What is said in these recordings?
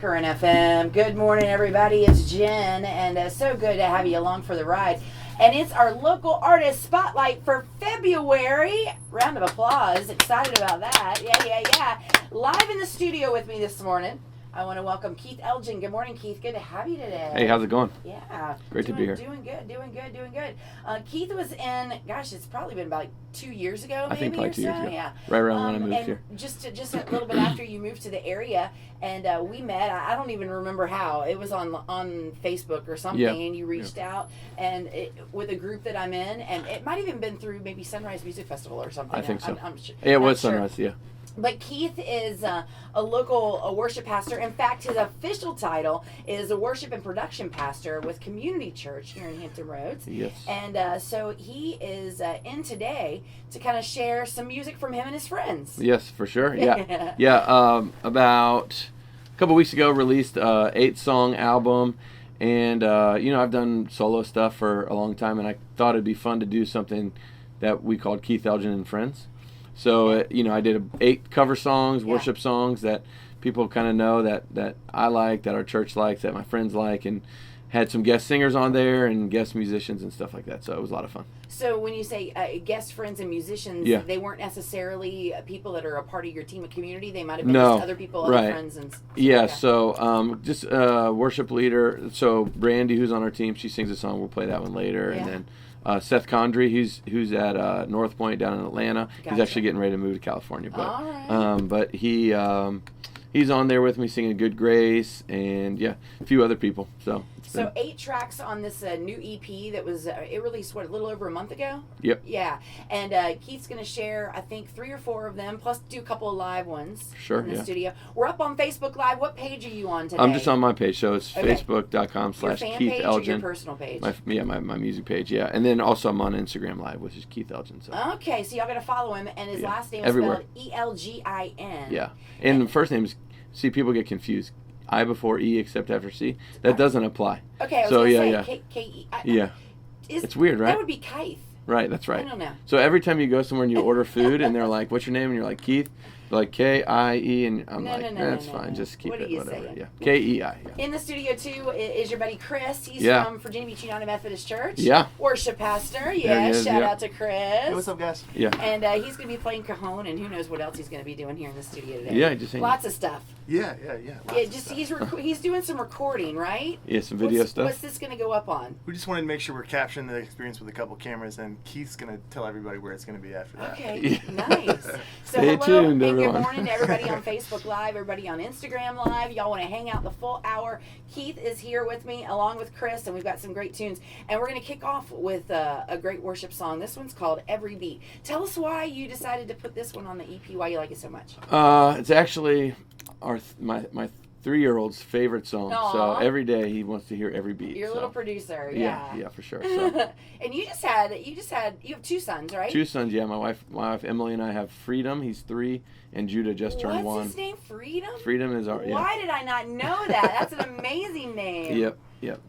Current FM. Good morning, everybody. It's Jen, and so good to have you along for the ride. And it's our local artist spotlight for February. Round of applause. Excited about that. Yeah. Live in the studio with me this morning, I want to welcome Keith Elgin. Good morning, Keith. Good to have you today. Hey, how's it going? Yeah. Great to be here. Doing good. Keith was in, it's probably been about 2 years ago, maybe. I think probably 2 years ago. Yeah. Right around when I moved here. Just a little bit after you moved to the area, and we met. I don't even remember how. It was on Facebook or something, and you reached out and with a group that I'm in, and it might have even been through maybe Sunrise Music Festival or something. I think so. I'm sure. Yeah, it was Sunrise, yeah. But Keith is a local worship pastor. In fact, his official title is a worship and production pastor with Community Church here in Hampton Roads. Yes. And so he is in today to kind of share some music from him and his friends. Yes, for sure. Yeah. About a couple weeks ago, released a 8-song album. And, I've done solo stuff for a long time, and I thought it'd be fun to do something that we called Keith Elgin and Friends. So, I did 8 cover songs, worship songs that people kind of know that I like, that our church likes, that my friends like, and had some guest singers on there and guest musicians and stuff like that. So it was a lot of fun. So when you say guest friends and musicians, they weren't necessarily people that are a part of your team of community. They might have been just other people, other friends. And so just worship leader. So Brandy, who's on our team, she sings a song. We'll play that one later. And then Seth Condry, who's at North Point down in Atlanta. He's actually getting ready to move to California, but he's on there with me singing "Good Grace" and a few other people. So 8 tracks on this new EP that was it released a little over a month ago. Yep. Yeah, and Keith's going to share I think 3 or 4 of them, plus do a couple of live ones. Sure. In the studio. We're up on Facebook Live. What page are you on today? I'm just on my page, so it's facebook.com/Keith Elgin. Your personal page. My music page, and then also I'm on Instagram Live, which is Keith Elgin. So. Okay, so y'all got to follow him, and his last name is spelled Elgin. Yeah, and the first name is. See, people get confused. I before E except after C. That doesn't apply. Okay, I was going to say K-E. It's weird, right? That would be Keith. Right, that's right. I don't know. So every time you go somewhere and you order food and they're like, "What's your name?" and you're like, "Keith." They're like K-I-E, and I'm that's fine. Just keep it, whatever. Saying? Yeah, K-E-I. Yeah. In the studio too is your buddy Chris. He's from Virginia Beach United Methodist Church. Yeah. Worship pastor. Yeah. Shout out to Chris. Hey, what's up, guys? Yeah. And he's going to be playing cajon, and who knows what else he's going to be doing here in the studio today. Yeah, just lots of stuff. Yeah. He's doing some recording, right? Yeah, some video stuff. What's this going to go up on? We just wanted to make sure we're capturing the experience with a couple cameras, and Keith's going to tell everybody where it's going to be after that. Okay, nice. So Stay tuned, and everyone. Good morning to everybody on Facebook Live, everybody on Instagram Live. Y'all want to hang out the full hour. Keith is here with me along with Chris, and we've got some great tunes. And we're going to kick off with a great worship song. This one's called Every Beat. Tell us why you decided to put this one on the EP, why you like it so much. It's actually my 3-year-old's favorite song. Aww. So every day he wants to hear every beat. Your little producer, yeah, for sure. So. And you have 2 sons, right? 2 sons, yeah. My wife Emily and I have Freedom. He's 3, and Judah just turned 1. What's his name? Freedom. Freedom is our. Yeah. Why did I not know that? That's an amazing name. Yep.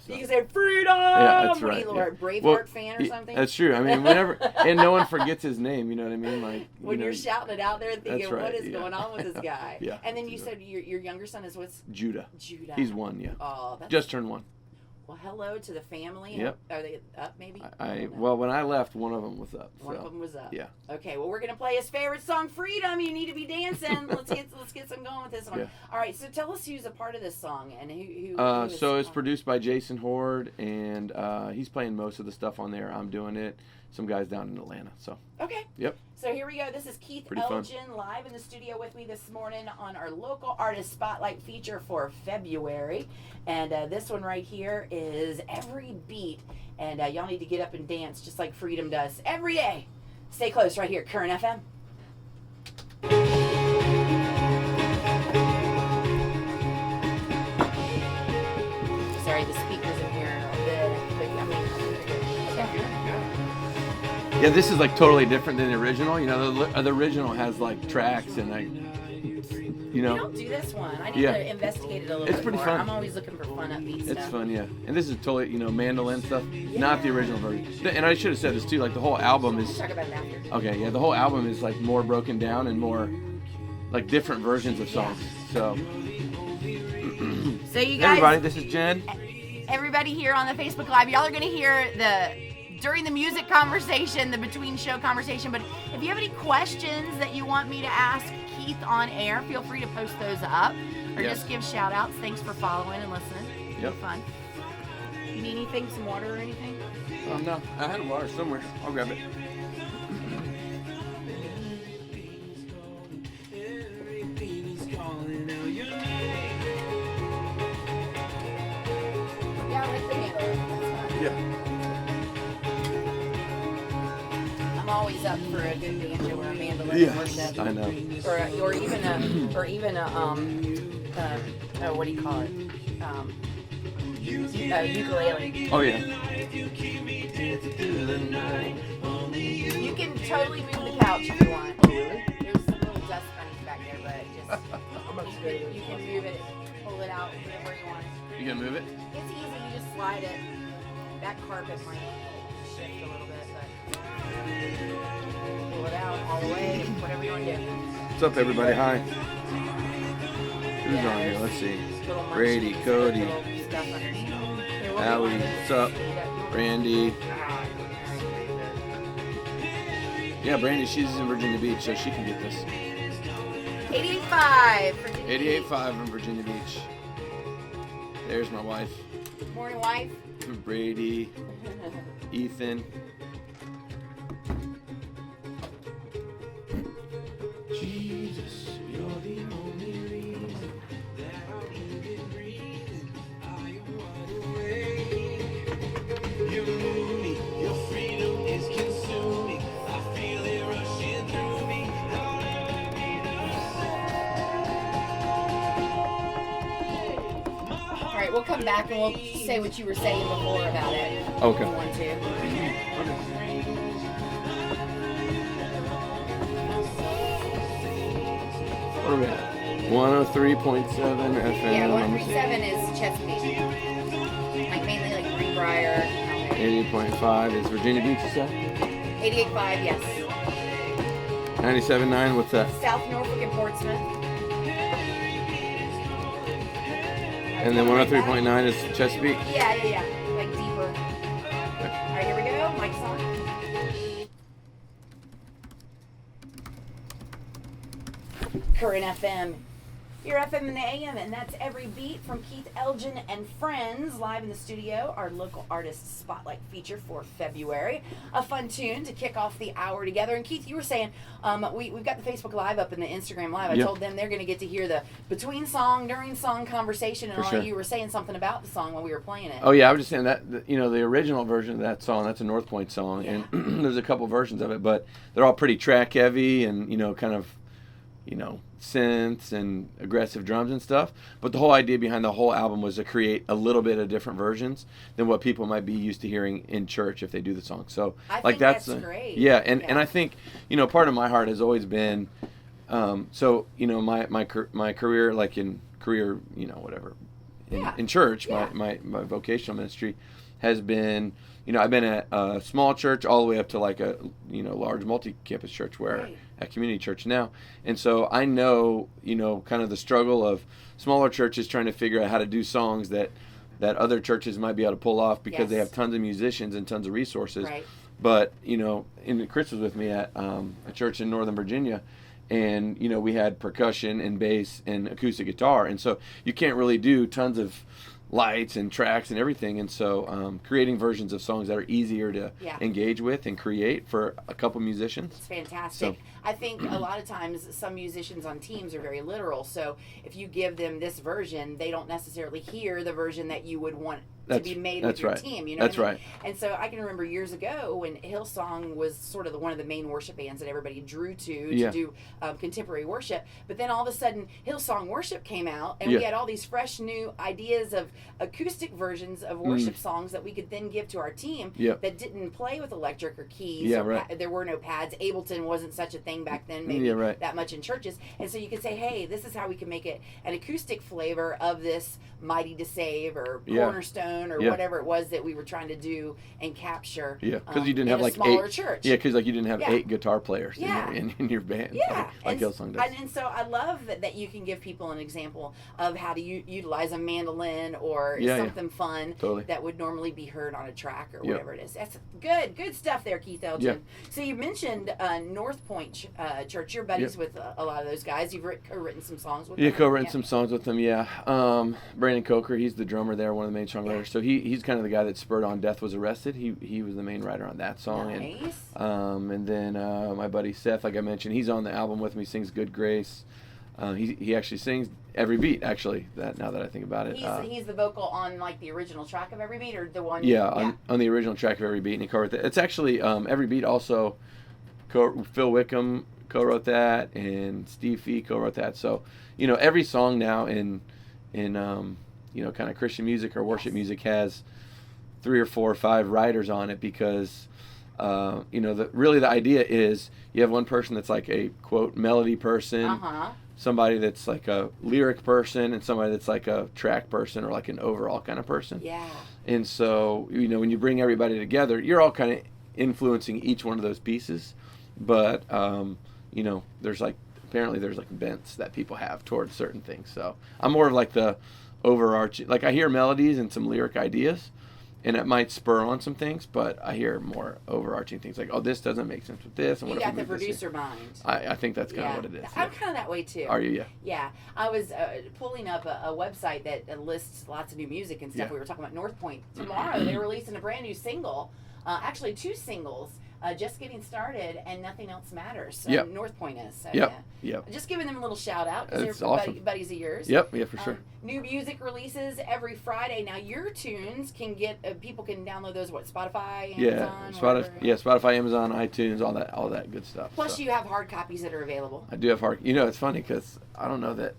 So. You can say Freedom. Yeah, that's right. What are you, Braveheart fan or something? That's true. I mean, whenever and no one forgets his name. You know what I mean? Like when you're shouting it out there, thinking, what is going on with this guy? Yeah. And then you said your younger son is what's Judah. He's 1. Yeah. Oh, just turned 1. Well, hello to the family. Yep. Are they up maybe? Well, when I left, one of them was up. One of them was up. Yeah. Okay. Well, we're gonna play his favorite song, "Freedom." You need to be dancing. Let's get some going with this one. Yeah. All right. So tell us who's a part of this song and who so it's produced by Jason Horde, and he's playing most of the stuff on there. I'm doing it. Some guys down in Atlanta. So. Okay. Yep. So here we go. This is Keith Elgin live in the studio with me this morning on our local artist spotlight feature for February. And this one right here is Every Beat. And y'all need to get up and dance just like Freedom does every day. Stay close right here, Current FM. Sorry, the speakers in here are a bit, but I mean, yeah, this is like totally different than the original. You know, the original has like tracks and like, you know. We don't do this one. I need to investigate it a little bit more. It's pretty fun. I'm always looking for fun upbeat stuff. It's fun, yeah. And this is totally, mandolin stuff, not the original version. And I should have said this too, like the whole album is. We'll talk about it after. Okay, yeah, the whole album is like more broken down and more like different versions of songs. So So you Hey guys, everybody, this is Jen. everybody here on the Facebook Live, y'all are going to hear during the music conversation, the between show conversation, but if you have any questions that you want me to ask Keith on air, feel free to post those up or just give shout outs. Thanks for following and listening. Yep. Fun. You need anything, some water or anything? No, I had water somewhere. I'll grab it. Yeah, I like the handle. That's fine. Yeah. I'm always up for a good banjo or a mandolin Yes, worship. I know. Or even a what do you call it? Ukulele. Oh yeah. You can totally move the couch if you want. Oh really? There's some little dust bunnies back there, but just you can move it, pull it out, put it where you want. You gonna move it? It's easy. You just slide it. That carpet might shift a little bit, but pull it out all the way. Whatever you want to do. What's up, everybody? Hi. Who's Yeah, on here? there's Let's see. little Brady, munchies, Cody, little stuff underneath. Here, what do you Allie. want to do? What's up? Brandy. Yeah, Brandy. She's in Virginia Beach, so she can get this. 88.5. 88.5 in Virginia Beach. There's my wife, Morning, wife. Brady, Ethan. Jesus, you're the only reason that I'm even breathing. I am wide awake. You move me, your freedom is consuming. I feel it rushing through me. I'll never be the same. All right, we'll come back and we'll say what you were saying before about it. Okay. If you want to. What are we at? 103.7 FM. Yeah, I'm gonna say 137 is Chesapeake. Like mainly like Greenbrier. 88.5 is Virginia Beach, you said? 88.5, yes. 97.9, what's that? South Norfolk and Portsmouth. And then 103.9 is Chesapeake? Yeah. Like deeper. All right, here we go. Mic's on. Current FM. Your FM in the AM, and that's Every Beat from Keith Elgin and Friends, live in the studio, our local artist spotlight feature for February. A fun tune to kick off the hour together. And Keith, you were saying, we've got the Facebook Live up and the Instagram Live. I Yep. told them they're going to get to hear the between song, during song conversation, and For all. sure. You were saying something about the song while we were playing it. Oh yeah, I was just saying that the original version of that song, that's a North Point song, and there's a couple versions of it, but they're all pretty track heavy and kind of synths and aggressive drums and stuff. But the whole idea behind the whole album was to create a little bit of different versions than what people might be used to hearing in church if they do the song. So I like think that's great. Yeah, and I think part of my heart has always been my career, like in career, whatever, in church, my vocational ministry has been, I've been at a small church all the way up to like a large multi-campus church where at community church now. And so I know, kind of the struggle of smaller churches trying to figure out how to do songs that other churches might be able to pull off because they have tons of musicians and tons of resources. Right. But, Chris was with me at a church in Northern Virginia, and, we had percussion and bass and acoustic guitar. And so you can't really do tons of lights and tracks and everything, and so creating versions of songs that are easier to engage with and create for a couple musicians. It's fantastic. So, I think a lot of times some musicians on teams are very literal, so if you give them this version, they don't necessarily hear the version that you would want to be made with your team. That's right. And so I can remember years ago when Hillsong was sort of one of the main worship bands that everybody drew to do contemporary worship. But then all of a sudden, Hillsong Worship came out, and we had all these fresh new ideas of acoustic versions of worship songs that we could then give to our team that didn't play with electric or keys. There were no pads. Ableton wasn't such a thing back then, maybe that much in churches. And so you could say, hey, this is how we can make it an acoustic flavor of this Mighty to Save or Yeah. Cornerstone or Yeah. whatever it was that we were trying to do and capture. Yeah, because you didn't in have a like smaller 8. church. Yeah, because like you didn't have Yeah. 8 guitar players Yeah. in your band. Yeah, like Hillsong does. and so I love that you can give people an example of how to utilize a mandolin or something fun Totally. that would normally be heard on a track or Yep. whatever it is. That's good stuff there, Keith Elgin. Yeah. So you mentioned North Point Church. You're buddies with a lot of those guys. You've co-written some songs with them. Yeah, co-written some songs with them. Yeah, Brandon Coker, he's the drummer there, one of the main songwriters. Yeah. So he's kind of the guy that spurred on "Death Was Arrested." He was the main writer on that song. Nice. And then my buddy Seth, like I mentioned, he's on the album with me. Sings "Good Grace." He actually sings every beat. Actually, now that I think about it, He's the vocal on like the original track of Every Beat or the one. Yeah, on the original track of Every Beat, and he co-wrote that. It's actually Every Beat also. Phil Wickham co-wrote that, and Steve Fee co-wrote that. So, every song now in kind of Christian music or worship music has 3 or 4 or 5 writers on it because, the idea is you have one person that's like a quote melody person, somebody that's like a lyric person, and somebody that's like a track person or like an overall kind of person. Yeah. And so, when you bring everybody together, you're all kind of influencing each one of those pieces. But, there's like bents that people have towards certain things. So I'm more of like the overarching, like I hear melodies and some lyric ideas, and it might spur on some things, but I hear more overarching things like, oh, this doesn't make sense with this. And You what if got we the move this producer mind. I think that's kind of what it is. I'm kind of that way too. Are you? Yeah. Yeah, I was pulling up a website that lists lots of new music and stuff. Yeah. We were talking about North Point. Tomorrow they're releasing a brand new single, actually 2 singles. Just Getting Started and Nothing Else Matters. So Yep. North Point is. So Yep. yeah. Yep. Just giving them a little shout out because That's they're awesome. buddies of yours. Yep. Yeah, for sure. New music releases every Friday. Now your tunes can get people can download those Spotify, Amazon, Spotify, Amazon, iTunes, all that good stuff. Plus so. you have hard copies that are available. I do have hard. It's funny because I don't know that.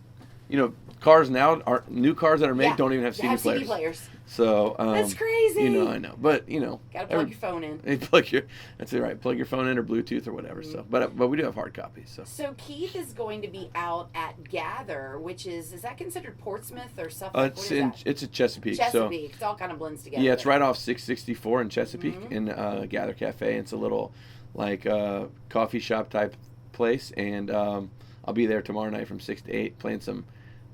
Cars now new cars that are made don't even have CD players. CD players. So that's crazy. I know, but gotta plug your phone in. That's it, right? Plug your phone in or Bluetooth or whatever. Mm-hmm. So, but we do have hard copies. So Keith is going to be out at Gather, which is that considered Portsmouth or Suffolk? It's a Chesapeake. Chesapeake. It all kind of blends together. Yeah, it's right off 664 in Chesapeake Mm-hmm. in Gather Cafe. It's a little like coffee shop type place, and I'll be there tomorrow night from 6 to 8 playing some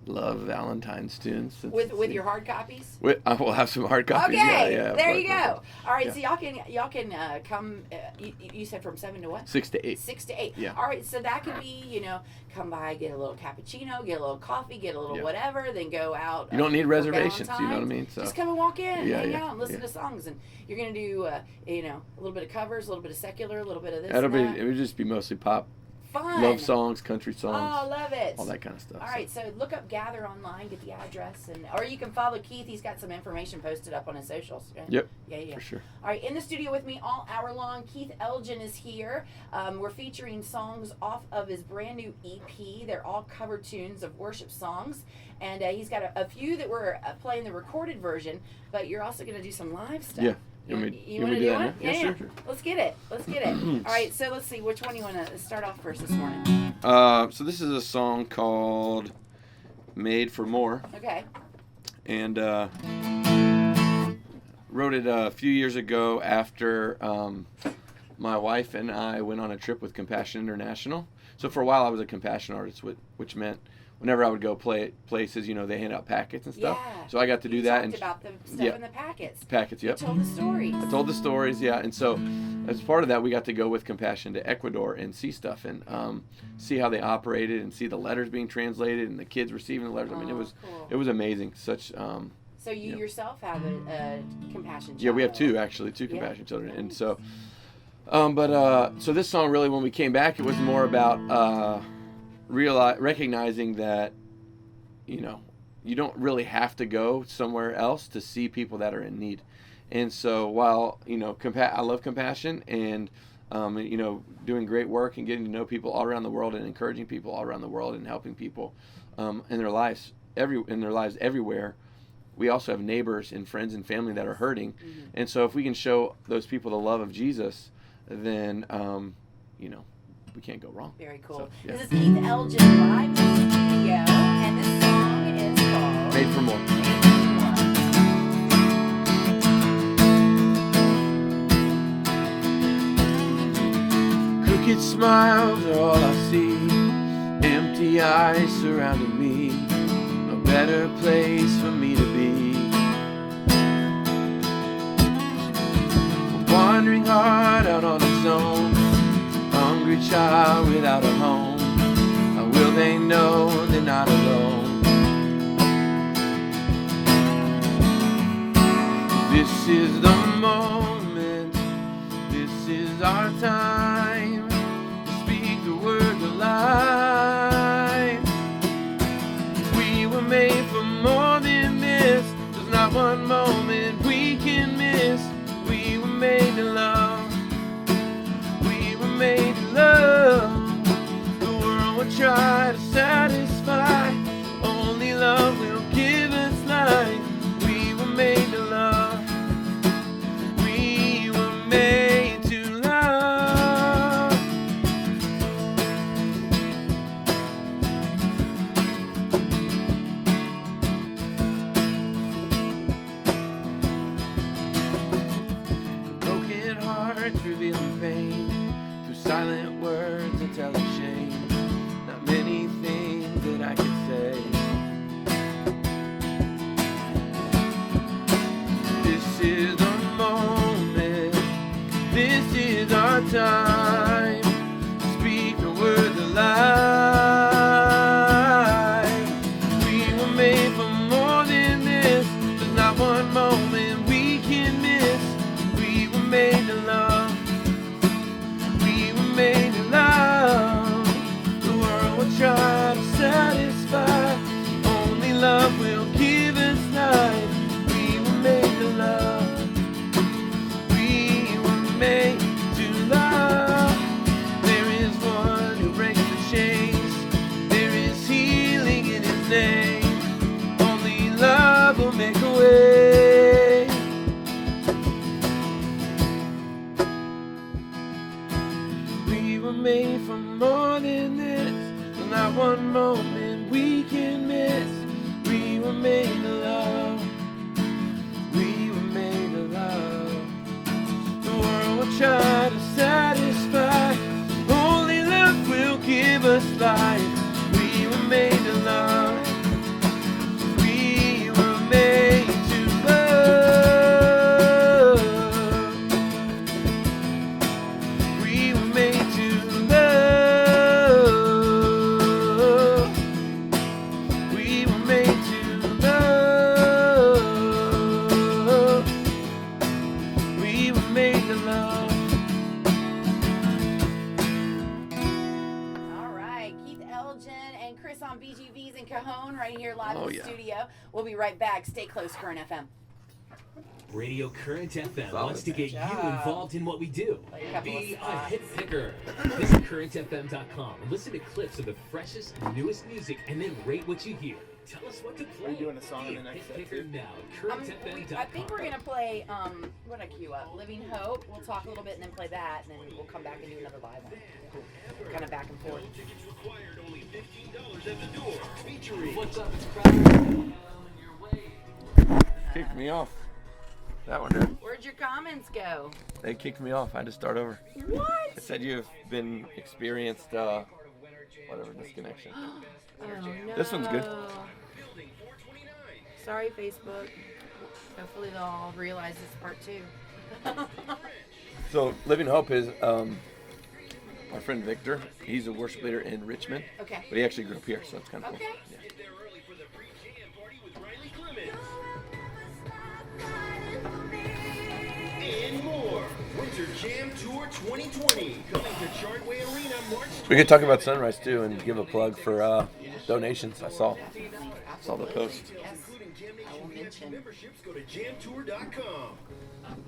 Love Valentine's tunes. With your hard copies? I will have some hard copies. Okay, yeah, there you go. All right, yeah. so y'all can come. You said from 7 to what? 6 to 8. 6 to 8. Yeah. All right, so that could be come by, get a little cappuccino, get a little coffee, get a little whatever, then go out. You don't need for reservations. You know what I Valentine's. mean? So just come and walk in, hang out, and listen yeah. to songs, and you're gonna do a little bit of covers, a little bit of secular, a little bit of this. It would just be mostly pop. Fun. Love songs, country songs. Oh, love it. All that kind of stuff. All right, so look up Gather online, get the address, or you can follow Keith. He's got some information posted up on his socials. Right? Yep. Yeah. For sure. All right, in the studio with me all hour long, Keith Elgin is here. We're featuring songs off of his brand new EP. They're all cover tunes of worship songs, and he's got a few that we're playing the recorded version, but you're also going to do some live stuff. Yeah. You want to do one? Yeah. Let's get it. All right, so let's see. Which one you want to start off first this morning? So this is a song called Made for More. Okay. And wrote it a few years ago after my wife and I went on a trip with Compassion International. So for a while I was a Compassion artist, which meant whenever I would go play places, they hand out packets and stuff. Yeah. So I got to do that. You talked about the stuff in the packets. Packets, yep. You told the stories. I told the stories, yeah. And so as part of that, we got to go with Compassion to Ecuador and see stuff and see how they operated and see the letters being translated and the kids receiving the letters. I mean, it was amazing. Such. So you yourself have a Compassion child. Yeah, we have two Compassion children, and so. So this song really, when we came back, it was more about recognizing that, you don't really have to go somewhere else to see people that are in need. And so while, I love Compassion and, doing great work and getting to know people all around the world and encouraging people all around the world and helping people in their lives everywhere, we also have neighbors and friends and family that are hurting. Mm-hmm. And so if we can show those people the love of Jesus, then, we can't go wrong. Very cool. So, yeah. This is Keith Elgin live in the studio, and this song is called Made for More. Crooked smiles are all I see. Empty eyes surrounding me. No better place for me to be. A wandering heart out on its own. Hungry child without a home. How will they know they're not alone? This is the moment. This is our time to speak the word alive. We were made for more than this. There's not one moment we can miss. We were made to love. We were made to love. The world will try to satisfy. Only love will give us life. We were made to love. We were made to love. Broken hearts revealing pain. Through silent words that tell of shame. Not many things that I could say. This is the moment. This is our time to speak the word alive. We were made for more than this. There's not one moment we can miss. We were made to love. We were made to love. The world will try to satisfy. Only love will give us life. We were made to love. We were made to love. There is one who breaks the chains. There is healing in his name. Only love will make a way. We were made for more than this. There's not one moment we can miss. We were made to love. We were made to love. The world will try to satisfy. Only love will give us life. We were made to love. We were made to love. We were made to love. We were made to love. We were made to love. All right, Keith Elgin and Chris on BGVs and Cajon right here live Oh, in the yeah. studio. We'll be right back. Stay close, Current FM. Radio Current FM Solid. wants to get Good you job. involved in what we do. Like a couple Be of a spots. hit picker. Visit currentfm.com and listen to clips of the freshest and newest music and then rate what you hear. Tell us what to play. Are you doing a song Be in the next hit set, picker too? now. I Currentfm.com. think we're gonna play what did I queue up? Living Hope. We'll talk a little bit and then play that, and then we'll come back and do another live one. Kind of back and forth. What's up? It's Crowder. Kicked me off. That one did. Where'd your comments go? They kicked me off. I had to start over. What? It said you've been experienced whatever disconnection. Oh no. This one's good. Sorry, Facebook. Hopefully they'll all realize this part too. So Living Hope is my friend Victor. He's a worship leader in Richmond. Okay. But he actually grew up here, so it's kind of Okay. cool. Yeah. And more. Winter Jam Tour 2020 coming to Chartway Arena March 20th. We could talk about Sunrise too and give a plug for donations. I saw the post. Yes. I will mention. Memberships go to jamtour.com.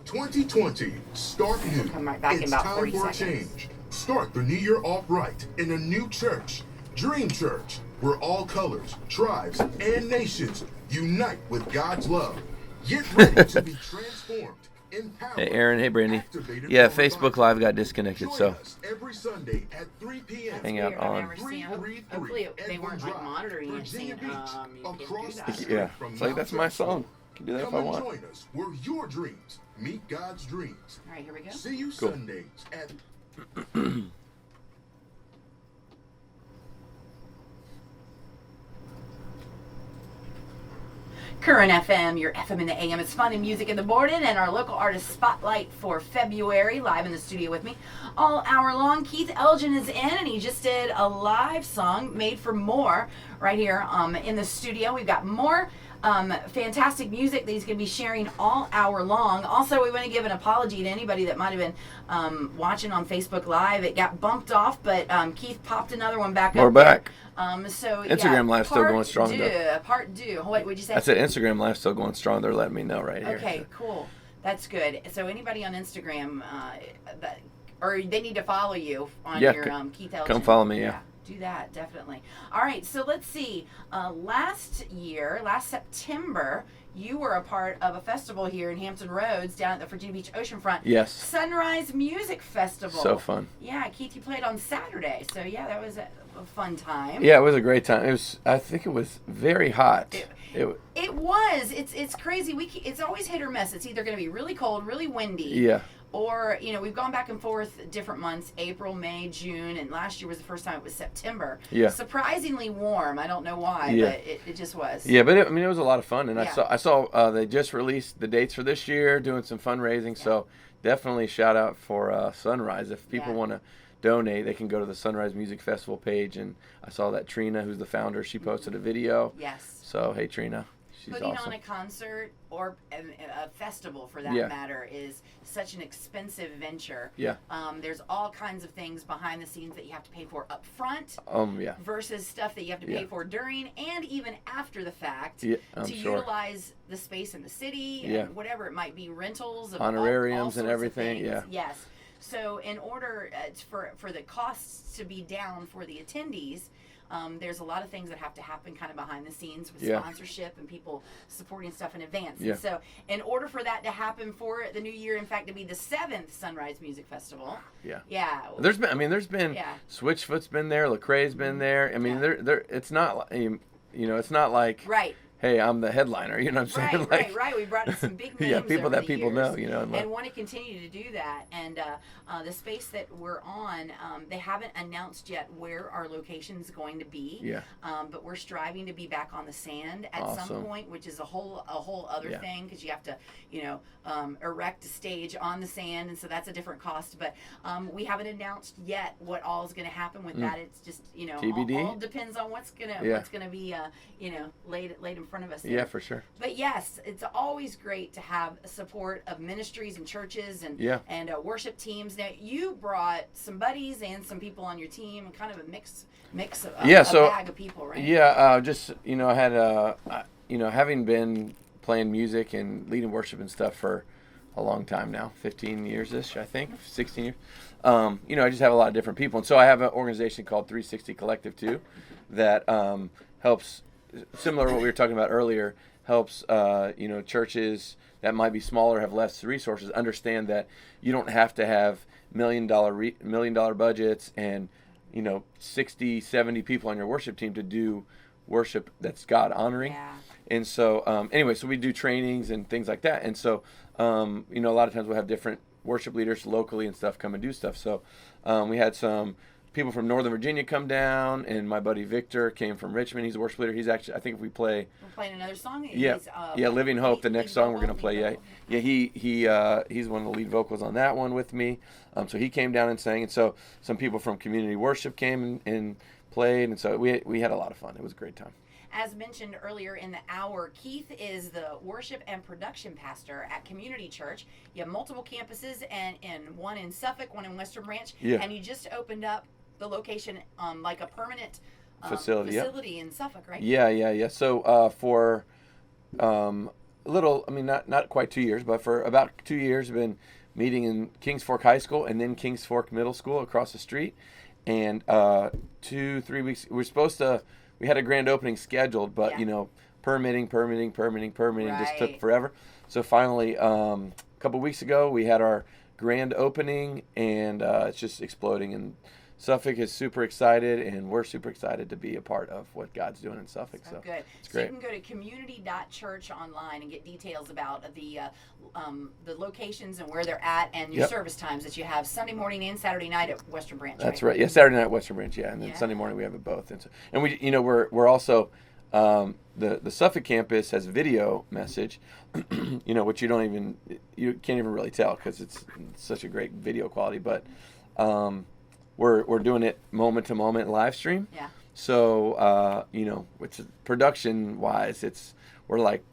2020, start new. Come right back in It's about time 40 for a seconds. change. Start the new year off right in a new church, Dream Church, where all colors, tribes, and nations unite with God's love. Get ready to be transformed, empowered. Hey Aaron, hey Brandy. activated Yeah, for Facebook revival. Live got disconnected, Join so us every Sunday at 3 p.m. hang out Weird, I've on. never seen- Hopefully they Edwin weren't like Drive, monitoring and Virginia saying, Beach, you can do across that. the street Yeah, from it's like Mount that's my Texas. song. I can do that if Come I and want. join us where your dreams meet God's dreams. All right, here we go. See you Cool. Sundays at Current FM, your FM in the AM. It's fun and music in the morning, and our local artist spotlight for February, live in the studio with me all hour long. Keith Elgin is in, and he just did a live song, Made for More, right here in the studio. We've got more fantastic music that he's going to be sharing all hour long. Also, we want to give an apology to anybody that might have been watching on Facebook Live. It got bumped off, but Keith popped another one back up. We're back. So Instagram Live's still going strong, Part two. What would you say? I said Instagram Live's still going strong. They're letting me know right here. Okay, cool. That's good. So anybody on Instagram, or they need to follow you on your Keith Elgin. Come follow me, yeah. Do that, definitely. All right, so let's see. Last September, you were a part of a festival here in Hampton Roads down at the Virginia Beach Oceanfront. Yes. Sunrise Music Festival. So fun. Yeah, Keith, you played on Saturday. So, yeah, that was a fun time. Yeah, it was a great time. I think it was very hot. It was. It's crazy. It's always hit or miss. It's either going to be really cold, really windy. Yeah. Or, we've gone back and forth different months, April, May, June, and last year was the first time it was September. Yeah. Surprisingly warm. I don't know why, but it just was. Yeah, but it was a lot of fun, and I saw they just released the dates for this year, doing some fundraising, so definitely shout out for Sunrise. If people want to donate, they can go to the Sunrise Music Festival page, and I saw that Trina, who's the founder, she posted a video. Yes. So, hey, Trina. She's Putting awesome. on a concert or a festival, for that matter, is such an expensive venture. Yeah. There's all kinds of things behind the scenes that you have to pay for up front. Yeah. Versus stuff that you have to pay for during and even after the fact to utilize the space in the city and whatever it might be, rentals, of honorariums all and everything. Yeah. Yes. So in order for the costs to be down for the attendees, there's a lot of things that have to happen kind of behind the scenes with sponsorship and people supporting stuff in advance. Yeah. And so in order for that to happen for the new year, in fact, to be the 7th Sunrise Music Festival. Yeah. Yeah. There's been Switchfoot's been there, Lecrae's been there. I mean, it's not it's not like right. Hey, I'm the headliner. You know what I'm saying? Right. We brought in some big names. People that people years, know. And want to continue to do that. And the space that we're on, they haven't announced yet where our location is going to be. Yeah. But we're striving to be back on the sand at some point, which is a whole other thing, because you have to, erect a stage on the sand, and so that's a different cost. But we haven't announced yet what all is going to happen with that. It's just TBD. All depends on what's gonna be laid in front of us there. Yeah, for sure. But yes, it's always great to have support of ministries and churches and worship teams. Now, you brought some buddies and some people on your team, and kind of a mix of a bag of people, right? Yeah, I had having been playing music and leading worship and stuff for a long time now, 15 years-ish, I think, 16 years. I just have a lot of different people, and so I have an organization called 360 Collective too, that helps. Similar to what we were talking about earlier, helps churches that might be smaller, have less resources, understand that you don't have to have $1 million budgets and 60, 70 people on your worship team to do worship that's God honoring. Yeah. And so so we do trainings and things like that. And so a lot of times we'll have different worship leaders locally and stuff come and do stuff. So we had some people from Northern Virginia come down, and my buddy Victor came from Richmond. He's a worship leader. He's actually, I think if we play... We're playing another song? Living Hope, the next song we're going to play. He's one of the lead vocals on that one with me. So he came down and sang, and so some people from community worship came and played, and so we had a lot of fun. It was a great time. As mentioned earlier in the hour, Keith is the worship and production pastor at Community Church. You have multiple campuses, and one in Suffolk, one in Western Branch, and you just opened up the location like a permanent facility in Suffolk, right? Yeah. So for not quite 2 years, but for about 2 years, I've been meeting in Kings Fork High School and then Kings Fork Middle School across the street. And 2-3 weeks, we had a grand opening scheduled, but permitting just took forever. So finally, a couple weeks ago, we had our grand opening, and it's just exploding. And Suffolk is super excited, and we're super excited to be a part of what God's doing in Suffolk. So good. It's great. You can go to community.church online and get details about the locations and where they're at, and your service times that you have Sunday morning and Saturday night at Western Branch. That's right. Yeah, Saturday night at Western Branch. Yeah, and then Sunday morning we have it both. And we, we're also The Suffolk campus has a video message, which you can't even really tell because it's such a great video quality. But we're doing it moment to moment live stream. Yeah. So which is production wise, we're like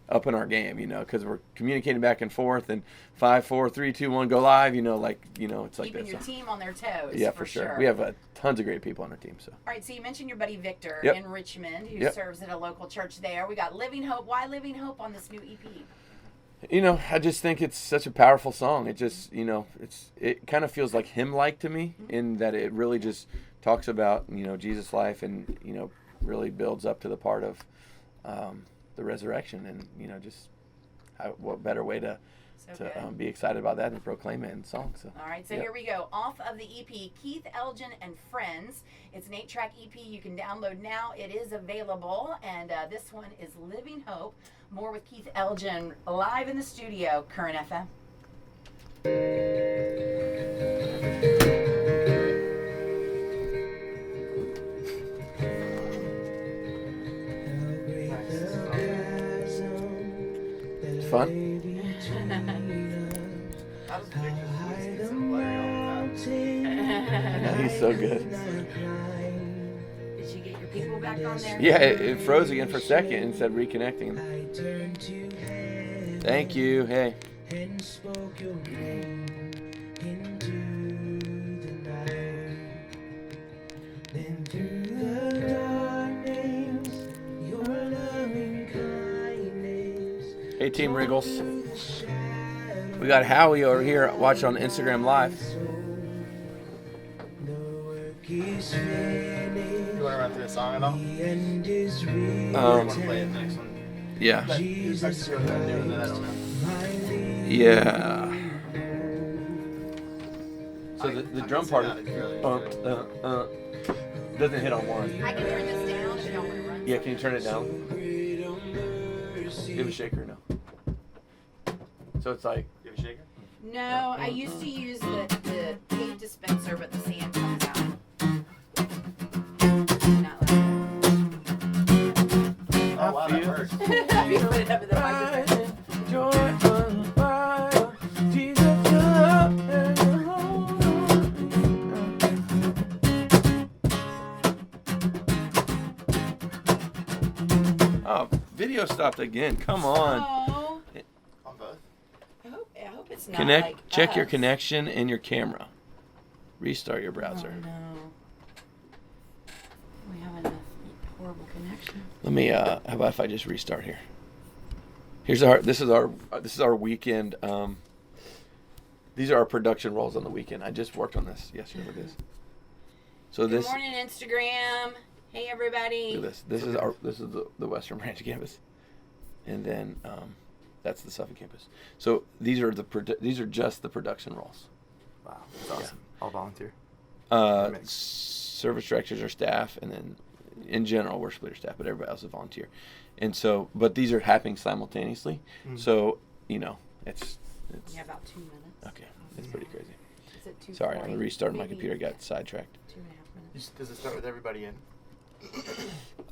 up in our game, because we're communicating back and forth, and 5, 4, 3, 2, 1, go live. It's like keeping this. your team on their toes. Yeah, for sure. We have tons of great people on our team. So. All right, so you mentioned your buddy Victor Yep. in Richmond, who Yep. serves at a local church there. We got Living Hope. Why Living Hope on this new E EP? I just think it's such a powerful song. It just, it kind of feels like hymn-like to me, in that it really just talks about, Jesus' life, and, really builds up to the part of the resurrection, and, just what better way to be excited about that and proclaim it in song. So. All right, so here we go. Off of the EP, Keith, Elgin, and Friends. It's an 8-track EP you can download now. It is available, and this one is Living Hope. More with Keith Elgin live in the studio, Current FM. It's fun. How does Victor's voice get so blurry all the time? Yeah, he's so good. Did you get your people back on there? Yeah, it froze again for a second and said reconnecting. Thank you. Hey. And spoke your name into the night. Then through the darkness, your loving kindness. Hey, Team Wriggles. We got Howie over here watching on Instagram Live. The work is finished. You want to run through the song at all? The end is reached. I want to play it next one. Yeah. I just feel like I'm doing that, I don't know. Yeah. So the drum part doesn't hit on one. I can turn this down if you don't want to run. Yeah, can you turn it down? Give a shaker now. So it's like. You have a shaker? No, I used to use the tape dispenser, but the sand comes out. Not like that. Oh, wow, that works. You put it up in the microphone. Oh, video stopped again. Come on. Oh, On both? I hope it's not Connect. like Check your us. connection and your camera. Restart your browser. Oh, no. We have a horrible connection. Let me. How about if I just restart here? Here's our. This is our weekend. These are our production roles on the weekend. I just worked on this yesterday. Look at this. So Good this. morning, Instagram. Hey, everybody. Look at this. This is the Western Branch campus, and then that's the Suffolk campus. So these are just the production roles. Wow, that's awesome. All volunteer. Service directors are staff, and then in general we're split staff, but everybody else is volunteer. And so, but these are happening simultaneously. Mm-hmm. So it's Yeah, about 2 minutes. okay. It's pretty crazy. Is it 2:40? Sorry, I'm restarting my Maybe computer. Got sidetracked. 2.5 minutes. Does it start with everybody in?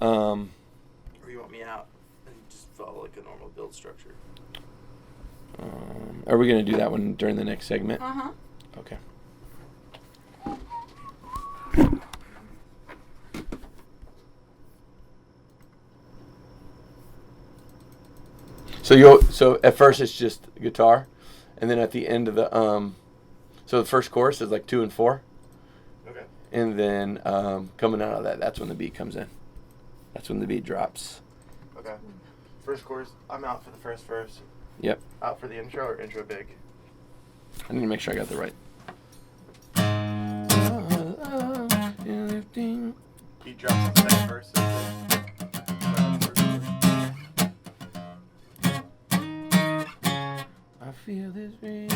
Um, Or you want me out and just follow like a normal build structure? Are we gonna do that one during the next segment? Uh-huh. Okay. So at first it's just guitar, and then at the end of the so the first chorus is like 2 and 4, Okay. and then coming out of that's when the beat comes in. That's when the beat drops. Okay. First chorus, I'm out for the first verse. Yep. Out for the intro or intro big? I need to make sure I got the right. Beat drops on the second verse. I feel this real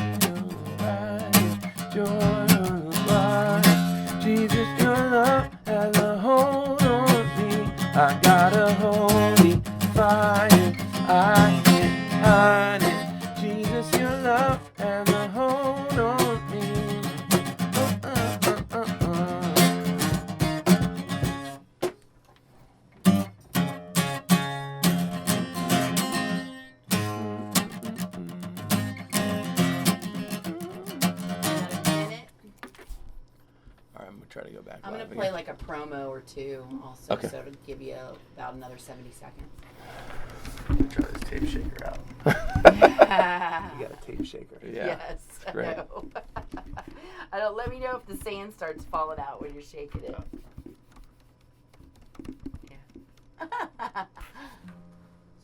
life, joy on the rise. Jesus, your love has a hold on me. I got a holy fire, I can't hide it. Jesus, your love has a hold on me. try to go back. I'm gonna live play again. like a promo or two also, Okay. so it'll give you about another 70 seconds. Try this tape shaker out. Yeah. You got a tape shaker. Yeah. Yes. I Great. know. I don't. Let me know if the sand starts falling out when you're shaking it. Yeah.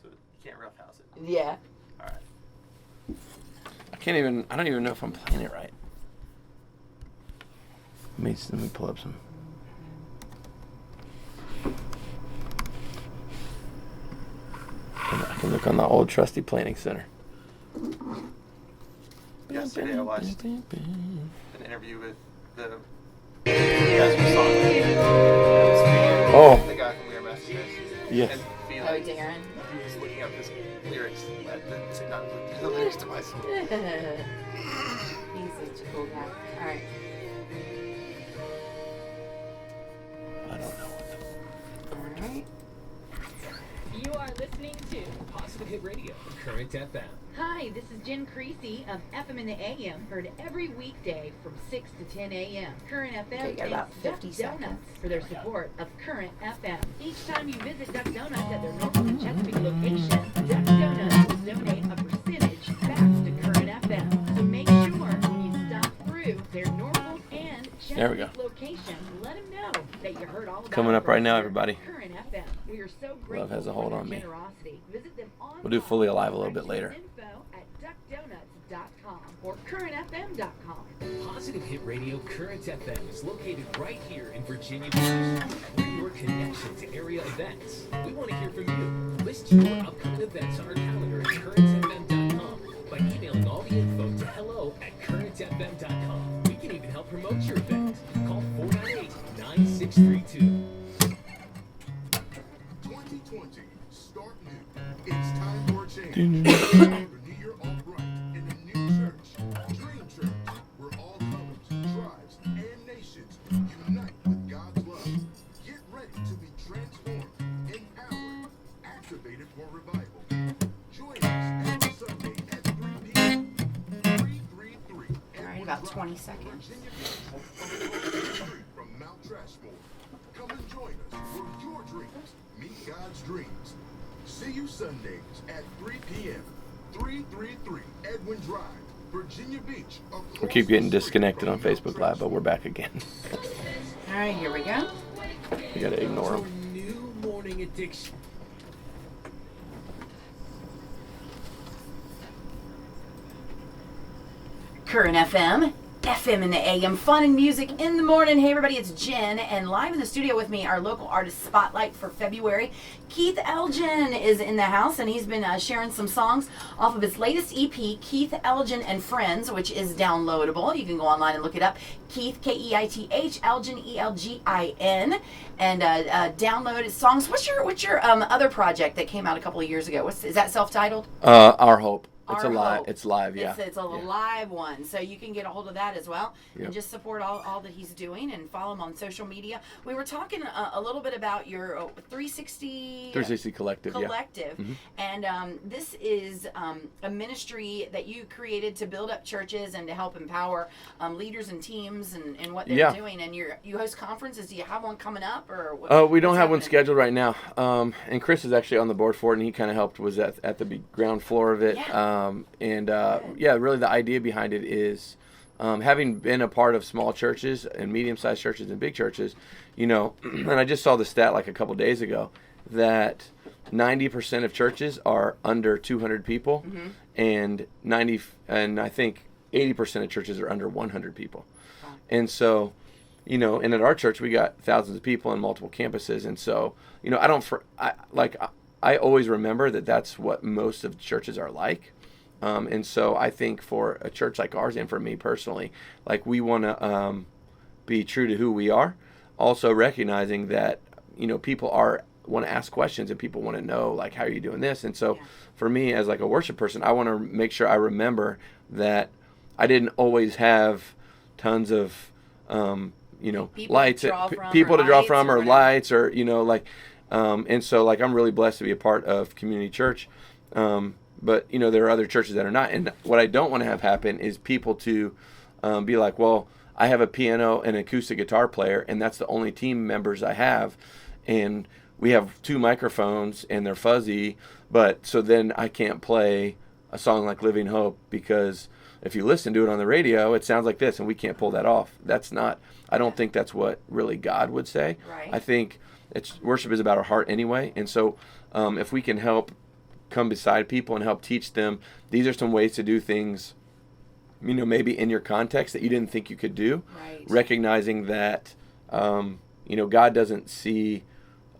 So you can't roughhouse it. Yeah. All right. I don't even know if I'm playing it right. Let me pull up some. I can look on the old trusty planning center. Yesterday I watched an interview with the guys from Song. Oh. The guy from We Are Messages. Yes. And Oh, Felix, Darren. he was looking up his lyrics. Not the lyrics to my song. He's such a cool guy. All right. I don't know what the. All right. You are listening to Positive Hit Radio, Current FM. Hi, this is Jen Creasy of FM in the AM, heard every weekday from 6 to 10 a.m. Current FM Okay, got about thanks 50 Duck seconds. Donuts for their support of Current FM. Each time you visit Duck Donuts at their Norfolk Chesapeake location, Duck Donuts will donate a percentage back to Current FM. So make sure when you stop through their Norfolk and There we go. Chesapeake location, let them know that you heard all about Coming it up right from now, here, everybody. Current FM. We are so grateful Love has a hold for on their me. generosity. Visit them online. We'll do Fully Alive a little bit later. Info at duckdonuts.com or currentfm.com. Positive Hit Radio Current FM is located right here in Virginia Beach. We're your connection to area events. We want to hear from you. List your upcoming events on our calendar at currentfm.com by emailing all the info to hello@currentfm.com. We can even help promote your event. Call 498-9632. 2020, start new. It's time for a change. Renew your alt-right in a new church, Dream Church, where all colors, tribes, and nations unite with God's love. Get ready to be transformed, empowered, activated for revival. Join us every Sunday at 3 p.m. 333 All right, about 20 seconds. Virginia Beach, from Mount Trashmore. Come and join us where your dreams meet God's dreams. See you Sundays at 3 p.m. 333 Edwin Drive, Virginia Beach. We keep getting disconnected on Facebook Live, but we're back again. All right, here we go. We gotta ignore Your them. new morning addiction. Current FM, FM in the AM, fun and music in the morning. Hey everybody, it's Jen, and live in the studio with me, our local artist spotlight for February. Keith Elgin is in the house, and he's been sharing some songs off of his latest EP, Keith Elgin and Friends, which is downloadable. You can go online and look it up. Keith, Keith, Elgin, Elgin, and download his songs. What's your other project that came out a couple of years ago? Is that self-titled? Our Hope. It's Our a live. Hope. It's live. Yeah. It's a live one, so you can get a hold of that as well, Yep. and just support all that he's doing and follow him on social media. We were talking a little bit about your 360 Collective. Yeah. Collective, and this is a ministry that you created to build up churches and to help empower leaders and teams and what they're Yeah. doing. And you host conferences. Do you have one coming up, or what, We don't what's have one happening? scheduled right now. And Chris is actually on the board for it, and he kind of helped. Was at the ground floor of it. Yeah. Yeah, really the idea behind it is, having been a part of small churches and medium-sized churches and big churches, and I just saw the stat like a couple days ago that 90% of churches are under 200 people, and I think 80% of churches are under 100 people. Wow. And so, and at our church we got thousands of people on multiple campuses, and so, I always remember that that's what most of churches are like. And so I think for a church like ours, and for me personally, like we want to be true to who we are, also recognizing that people want to ask questions, and people want to know, like, how are you doing this? And so for me as like a worship person, I want to make sure I remember that I didn't always have tons of lights, people to draw from, or lights, or and so like I'm really blessed to be a part of Community Church. But there are other churches that are not, and what I don't want to have happen is people to be like, well, I have a piano and acoustic guitar player, and that's the only team members I have, and we have 2 microphones and they're fuzzy, but so then I can't play a song like Living Hope, because if you listen to it on the radio, it sounds like this, and we can't pull that off. That's not, I don't think that's what really God would say. Right. I think worship is about our heart anyway, and so if we can help come beside people and help teach them, these are some ways to do things, maybe in your context that you didn't think you could do. Right. Recognizing that, God doesn't see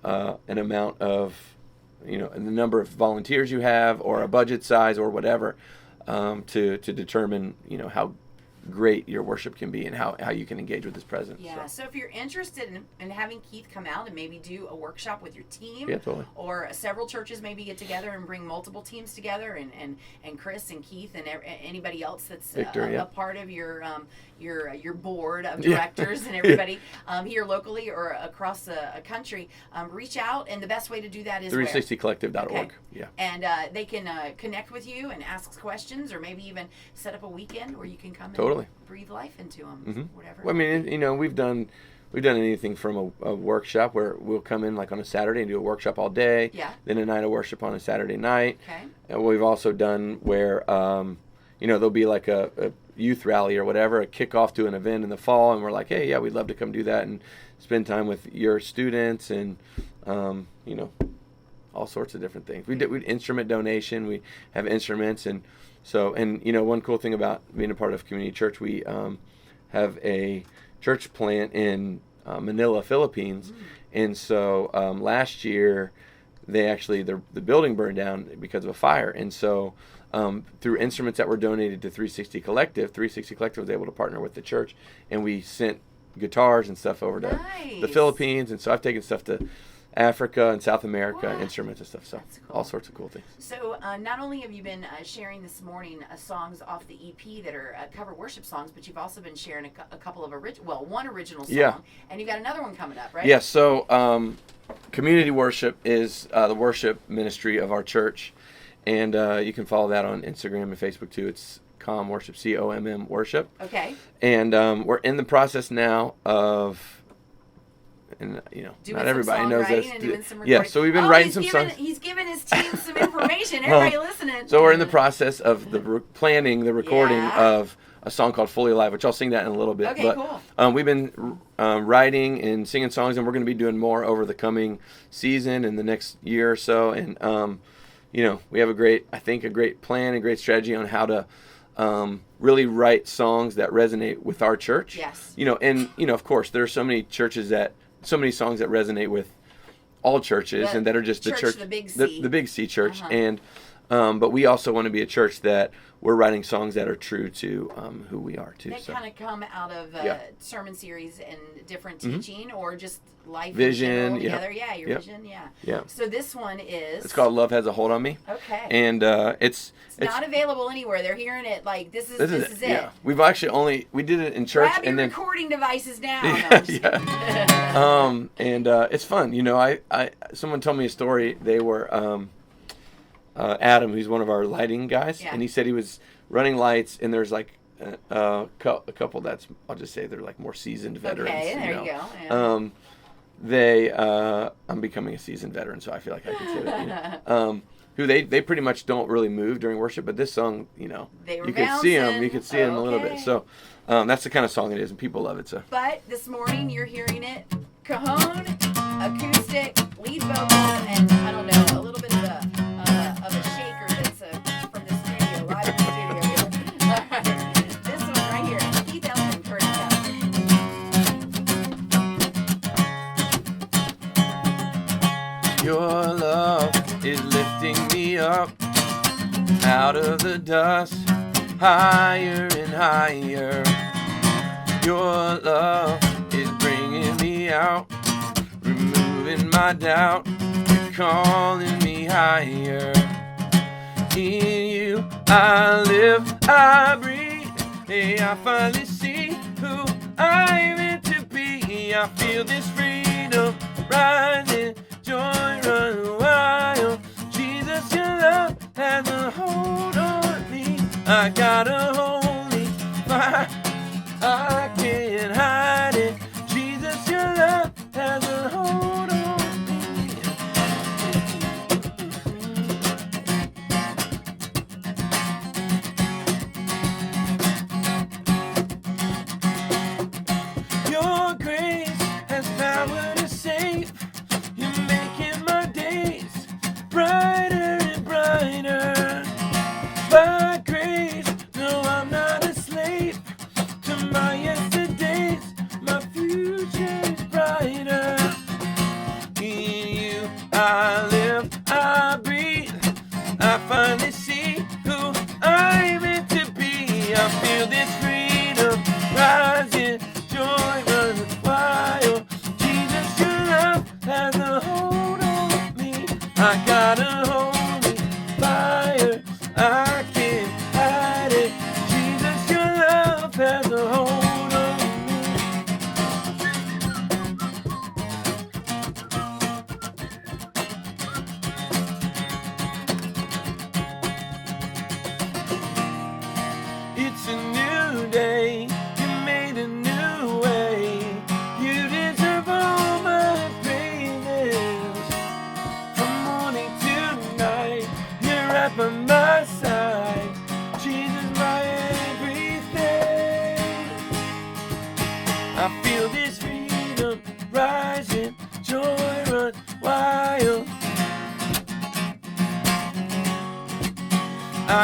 an amount of, the number of volunteers you have or a budget size or whatever, to determine, how great your worship can be and how you can engage with his presence. Yeah, so if you're interested in having Keith come out and maybe do a workshop with your team, Yeah, totally. or several churches maybe get together and bring multiple teams together, and Chris and Keith and anybody else that's Victor, a part of your board of Yeah. directors and everybody here locally or across the country, reach out, and the best way to do that is 360collective.org. Okay. Yeah. And they can connect with you and ask questions, or maybe even set up a weekend where you can come Totally. and breathe life into them, Mm-hmm. whatever. Well, I mean, we've done anything from a workshop where we'll come in like on a Saturday and do a workshop all day. Yeah. Then a night of worship on a Saturday night. Okay. And we've also done where, there'll be like a youth rally or whatever, a kickoff to an event in the fall, and we're like, hey, yeah, we'd love to come do that and spend time with your students and, all sorts of different things. We instrument donation. We have instruments, and so, one cool thing about being a part of community church, we have a church plant in Manila, Philippines, and so last year the building burned down because of a fire, and so through instruments that were donated to 360 Collective was able to partner with the church, and we sent guitars and stuff over to the Nice. Philippines, and so I've taken stuff to Africa and South America, Wow. instruments and stuff, so That's cool. all sorts of cool things. So not only have you been sharing this morning songs off the EP that are cover worship songs, but you've also been sharing a couple of one original song, Yeah. and you've got another one coming up, right? Yeah, so community worship is the worship ministry of our church, and you can follow that on Instagram and Facebook too. It's COM Worship, COMM Worship. Okay. And we're in the process now of, and Doing not some everybody knows songwriting this. and doing some Yeah, recording. so we've been writing some he's songs. He's giving his team some information. Everybody listening. So we're in the process of planning the recording Yeah. of a song called Fully Alive, which I'll sing that in a little bit. Okay, but, cool. We've been writing and singing songs, and we're going to be doing more over the coming season and the next year or so. And we have a great plan and great strategy on how to really write songs that resonate with our church. Yes. Of course, there are so many songs that resonate with all churches, and that are just the church, the big C. the big C church. Uh-huh. And but we also want to be a church that we're writing songs that are true to who we are too. They So kind of come out of Yeah. sermon series and different teaching, or just life Vision, in general yeah. together. Yeah, your Yep. vision. Yeah. Yeah. So this one is. it's called Love Has a Hold on Me, Okay. and it's not available anywhere. They're hearing it like this is it. Yeah, we've actually we did it in church, Grab your and then recording devices now. No, I'm just kidding. and it's fun. I someone told me a story. They were Adam, who's one of our lighting guys, Yeah. and he said he was running lights, and there's like a couple that's, I'll just say they're like more seasoned veterans. Okay, there you go. Yeah. I'm becoming a seasoned veteran, so I feel like I can say that. Who they pretty much don't really move during worship, but this song, They were you could see them. bouncing. You could see them a little bit. Okay. So that's the kind of song it is, and people love it. So. But this morning you're hearing it cajon, acoustic, lead vocal, and I don't know, a little bit of a shaker that's from the studio, live in the studio here. All right. This one right here, Keith Elgin, Curtis Your love is lifting me up out of the dust, higher and higher. Your love is bringing me out, removing my doubt. You're calling me higher. In you I live, I breathe. Hey, I finally see who I'm meant to be. I feel this freedom rising, joy run wild. Jesus, your love has a hold on me. I got a holy fire. I can't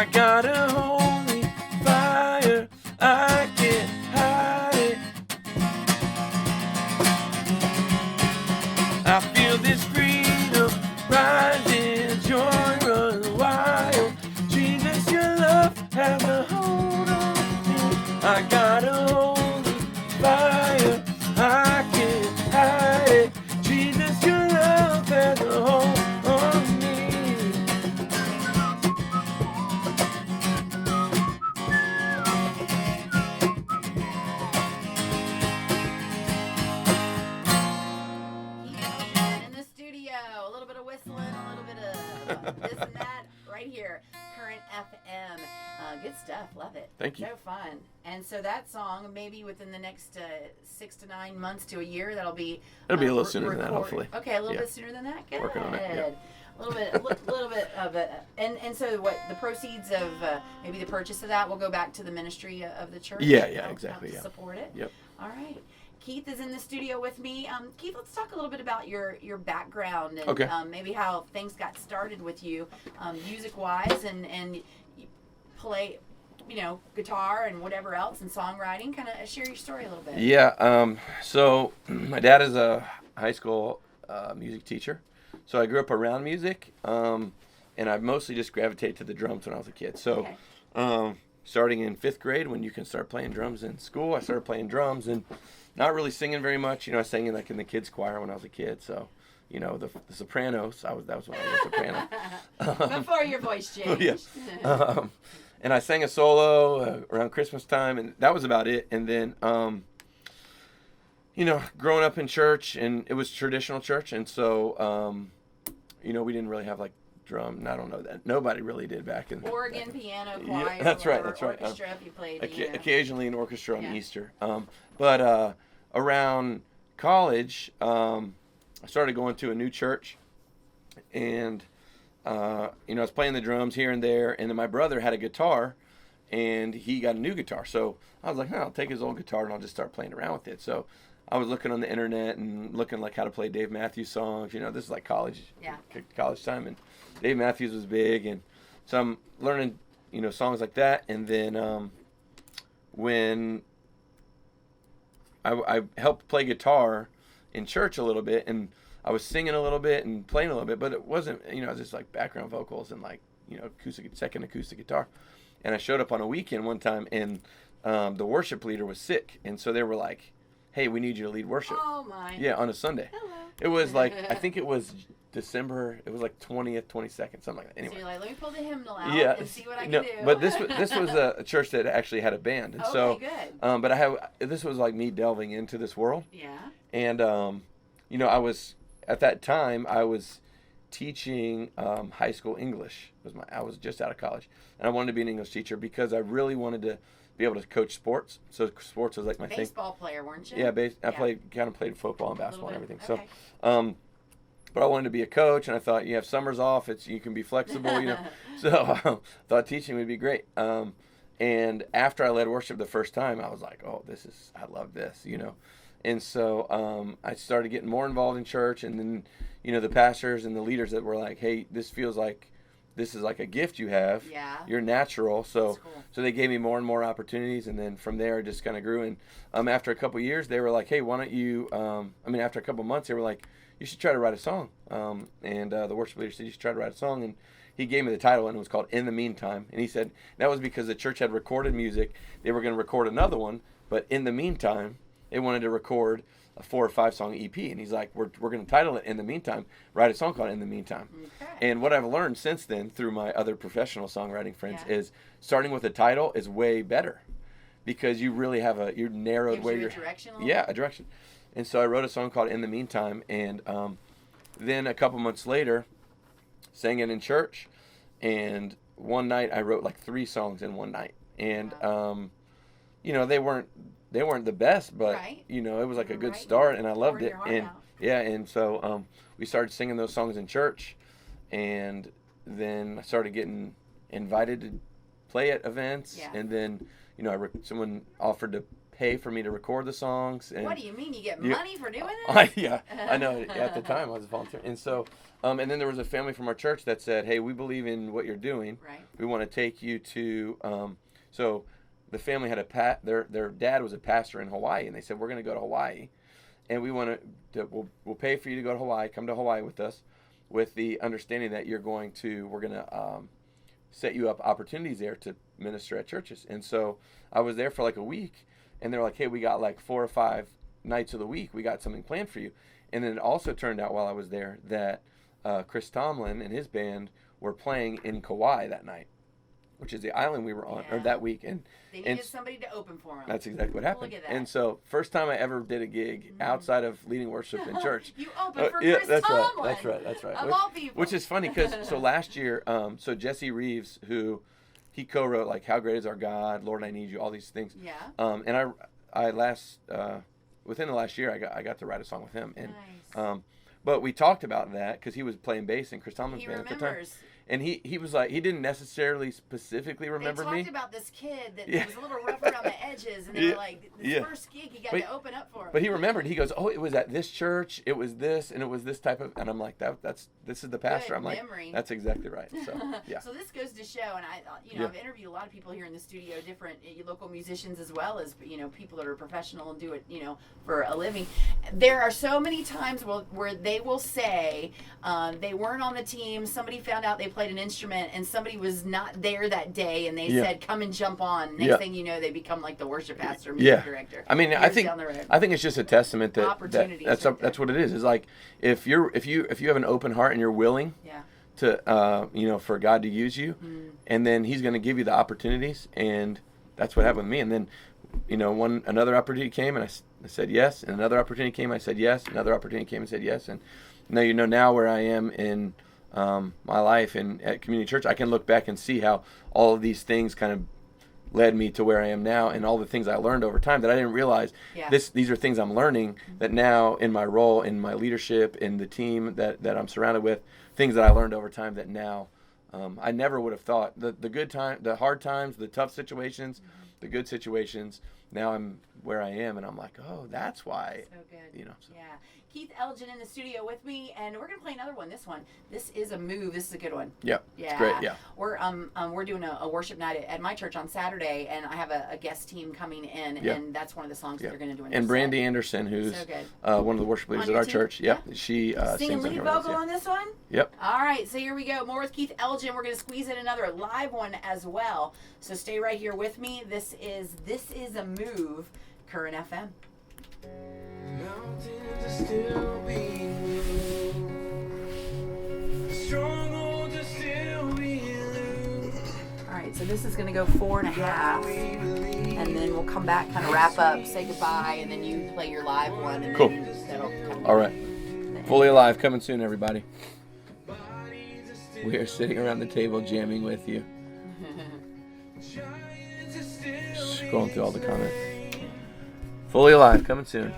I got a holy fire, I can't hide it. I feel this freedom rising, joy running wild. Jesus, your love has a hold on me. I got a holy fire, I can't hide it. Jesus, your love has a hold on me. Elgin in the studio. A little bit of whistling, a little bit of this and that right here. Current FM. Good stuff. Love it. Thank you. So fun. And so that song, maybe within the next 6 to 9 months to a year, that'll be. It'll be a little sooner than that, hopefully. Okay, a little Yeah. bit sooner than that. Good. Working on it, yeah. A little bit of it. And so what? The proceeds of maybe the purchase of that will go back to the ministry of the church. Yeah, Help exactly. Yeah. Support it. Yep. All right. Keith is in the studio with me. Keith, let's talk a little bit about your background and Okay. Maybe how things got started with you, music-wise, and you play, guitar and whatever else, and songwriting. Kind of share your story a little bit. Yeah. So my dad is a high school music teacher, so I grew up around music, and I mostly just gravitated to the drums when I was a kid. So, starting in 5th grade, when you can start playing drums in school, I started playing drums and not really singing very much. I sang in the kids choir when I was a kid. So, the Sopranos. That was when I was a soprano. Before your voice changed. Yeah. And I sang a solo around Christmas time, and that was about it. And then, growing up in church, and it was traditional church, and so, we didn't really have drum. And I don't know that nobody really did back in. Organ, piano, choir. Yeah, that's right. Orchestra, if you played. Occasionally an orchestra on Easter. But around college, I started going to a new church, and I was playing the drums here and there, and then my brother had a guitar, and he got a new guitar. So I was like, I'll take his old guitar and I'll just start playing around with it. So I was looking on the internet and looking how to play Dave Matthews songs. This is college time, and Dave Matthews was big, and so I'm learning, songs like that. And then when I helped play guitar in church a little bit, and I was singing a little bit and playing a little bit, but it wasn't, it was just background vocals and second acoustic guitar. And I showed up on a weekend one time, and the worship leader was sick, and so they were like, "Hey, we need you to lead worship." Oh my. Yeah, on a Sunday. Hello. It was I think it was December. It was 20th, 22nd, something like that. Anyway. So you're like, let me pull the hymnal out and see what I can do. But this was a church that actually had a band, and so good. but this was me delving into this world. Yeah. And I was at that time I was teaching high school English. I was just out of college, and I wanted to be an English teacher because I really wanted to be able to coach sports. So sports was my thing. Baseball player, weren't you? Yeah, I played football and basketball and everything. Okay. So, but I wanted to be a coach, and I thought you have summers off. You can be flexible, So thought teaching would be great. And after I led worship the first time, I was like, oh, I love this, And so I started getting more involved in church, and then, the pastors and the leaders that were like, hey, this feels like this is a gift you have. Yeah. You're natural. So cool. So they gave me more and more opportunities, and then from there it just kind of grew. And after a couple of years, they were like, hey, why don't you, after a couple of months, they were like, you should try to write a song. And the worship leader said, you should try to write a song. And he gave me the title, and it was called In the Meantime. And he said that was because the church had recorded music. They were going to record another one, but in the meantime, they wanted to record a 4 or 5 song EP, and he's like, we're going to title it In the Meantime, write a song called In the Meantime. Okay. And what I've learned since then through my other professional songwriting friends is starting with a title is way better, because you really have you're narrowed Gives where you a you're direction a direction. And so I wrote a song called In the Meantime, and then a couple months later sang it in church, and one night I wrote 3 songs in one night, and they weren't the best, but it was a good start, and I loved it. And and so we started singing those songs in church, and then I started getting invited to play at events, and then someone offered to pay for me to record the songs. And What do you mean? You get Yeah. money for doing this? yeah, I know. At the time, I was volunteering, and so, and then there was a family from our church that said, "Hey, we believe in what you're doing. Right. We want to take you to." So, the family had their dad was a pastor in Hawaii, and they said, "We're going to go to Hawaii, and we want to. We'll pay for you to go to Hawaii. Come to Hawaii with us, with the understanding that we're going to set you up opportunities there to minister at churches." And so, I was there for like a week. And they're like, "Hey, we got like 4 or 5 nights of the week. We got something planned for you." And then it also turned out while I was there that Chris Tomlin and his band were playing in Kauai that night, which is the island we were on, or Yeah. that week. And They needed somebody to open for them. that's exactly what happened. Look at that. And so, first time I ever did a gig outside of leading worship in church. You opened for Yeah, Chris that's right. Tomlin. That's right. Of all people. Which is funny because so last year, so Jesse Reeves, who he co-wrote like "How Great Is Our God," "Lord I Need You," all these things. Yeah. And I within the last year, I got to write a song with him, and Nice. but we talked about that because he was playing bass in Chris Tomlin's He band at the time, remembers. and he was like, he didn't necessarily specifically remember They me. talked about this kid that Yeah. was a little rough around the edges, and they Yeah. were like, this Yeah. first gig, he got But- to open up for him. But he remembered. He goes, "Oh, it was at this church. It was this, and it was this type of." And I'm like, this is the pastor." Good I'm like, memory. "That's exactly right." So yeah. So this goes to show, and Yeah. I've interviewed a lot of people here in the studio, different local musicians as well as people that are professional and do it for a living. There are so many times where they will say they weren't on the team. Somebody found out they played an instrument, and somebody was not there that day, and they Yeah. said, "Come and jump on." Next Yeah. thing you know, they become like the worship pastor, music director. I mean, I years think down the road. it's just a testament that Opportunities that's right there. that's what it is. Is like if you have an open heart and you're willing Yeah. to for God to use you, and then He's going to give you the opportunities, and that's what happened with me. And then another opportunity came, and I said yes, and another opportunity came, I said yes, another opportunity came, and said yes, and now where I am in my life and at community church, I can look back and see how all of these things kind of led me to where I am now, and all the things I learned over time that I didn't realize. Yeah. These are things I'm learning that now in my role, in my leadership, in the team that I'm surrounded with, things that I learned over time that now I never would have thought. The good time, the hard times, the tough situations, the good situations. Now I'm where I am, and I'm like, oh, that's why. So good. So. Yeah. Keith Elgin in the studio with me, and we're gonna play another one. This is a move. This is a good one. Yep. Yeah. It's great. Yeah. We're doing a worship night at my church on Saturday, and I have a guest team coming in, Yeah. and that's one of the songs that they're gonna do. In And their Brandy set. Anderson, who's So good. one of the worship leaders On at your our team? church. Yep. She Singing sings lead on vocal on this one. Yep. All right, so here we go. More with Keith Elgin. We're going to squeeze in another live one as well. So stay right here with me. This is a move, Current FM. Mountains are still being moved. Strongholds are still being loosed. All right, so this is going to go 4.5, and then we'll come back, kind of wrap up, say goodbye, and then you play your live one, and Cool. then that'll come. All right. Fully Alive coming soon, everybody. We are sitting around the table jamming with you. Scrolling through all the comments. Fully Alive coming soon.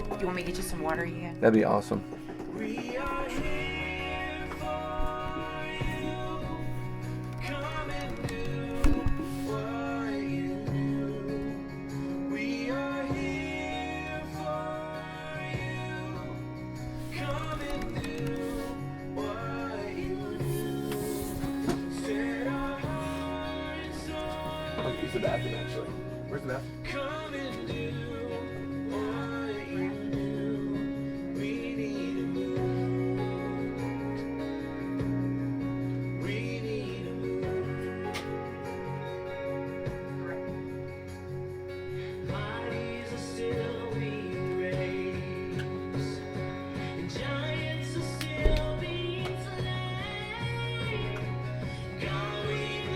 Do you want me to get you some water again? That'd be awesome. I'll use the bathroom actually. Where's the bathroom?